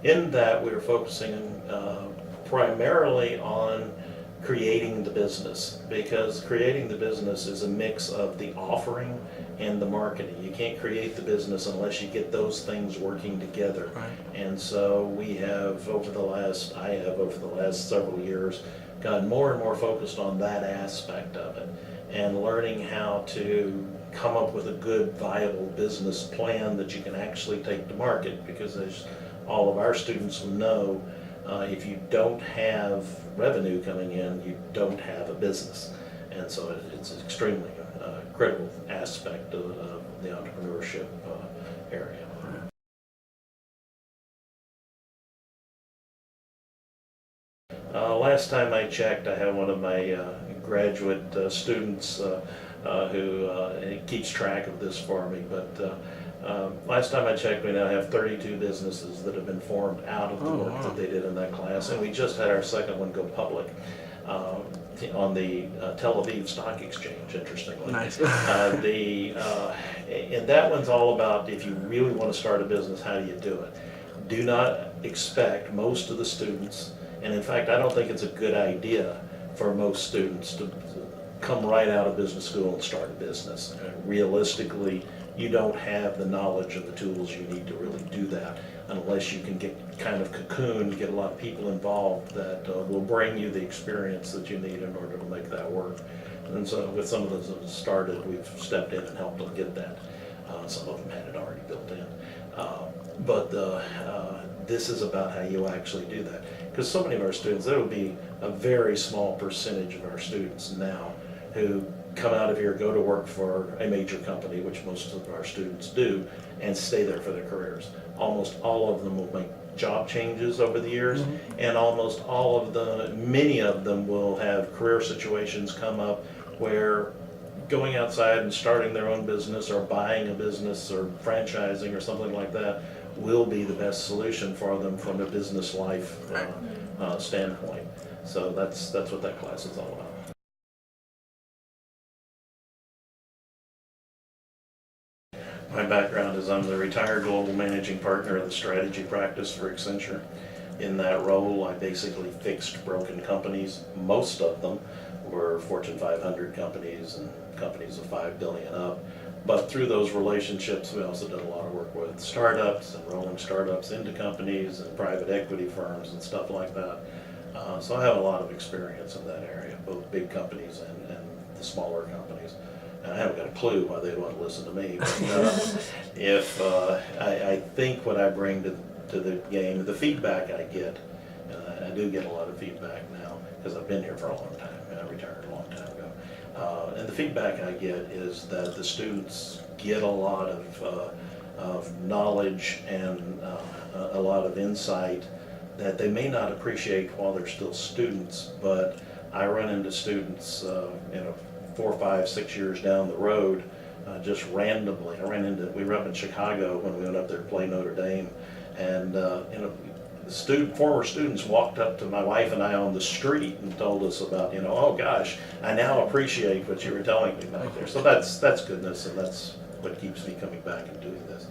in that we were focusing primarily on creating the business, because creating the business is a mix of the offering and the marketing. You can't create the business unless you get those things working together. Right. And so I have over the last several years gotten more and more focused on that aspect of it, and learning how to come up with a good, viable business plan that you can actually take to market. Because as all of our students will know, if you don't have revenue coming in, you don't have a business. And so it's an extremely critical aspect of the entrepreneurship area. Last time I checked, I have one of my graduate students who keeps track of this for me, but last time I checked, we now have 32 businesses that have been formed out of the work that they did in that class, and we just had our second one go public on the Tel Aviv Stock Exchange, interestingly. Nice. And that one's all about, if you really want to start a business, how do you do it? Do not expect most of the students, and in fact, I don't think it's a good idea for most students to come right out of business school and start a business. Realistically, you don't have the knowledge and the tools you need to really do that unless you can get kind of cocooned, get a lot of people involved that will bring you the experience that you need in order to make that work. And so with some of those that have started, we've stepped in and helped them get that. Some of them had it already built in. But this is about how you actually do that. Because so many of our students, there will be a very small percentage of our students now who come out of here, go to work for a major company, which most of our students do, and stay there for their careers. Almost all of them will make job changes over the years, and many of them will have career situations come up where going outside and starting their own business or buying a business or franchising or something like that will be the best solution for them from a business life standpoint. So that's what that class is all about. My background is I'm the retired global managing partner of the strategy practice for Accenture. In that role, I basically fixed broken companies. Most of them were Fortune 500 companies and companies of 5 billion up. But through those relationships, we also did a lot of work with startups and rolling startups into companies and private equity firms and stuff like that. So I have a lot of experience in that area, both big companies and the smaller companies. And I haven't got a clue why they want to listen to me. But I think what I bring to the game, the feedback I get, I do get a lot of feedback now because I've been here for a long time. I retired a long time ago. And the feedback I get is that the students get a lot of knowledge and a lot of insight that they may not appreciate while they're still students, but I run into students 4, 5, 6 years down the road, just randomly. We were up in Chicago when we went up there to play Notre Dame, and former students walked up to my wife and I on the street and told us about, oh gosh, I now appreciate what you were telling me back there. So that's goodness, and that's what keeps me coming back and doing this.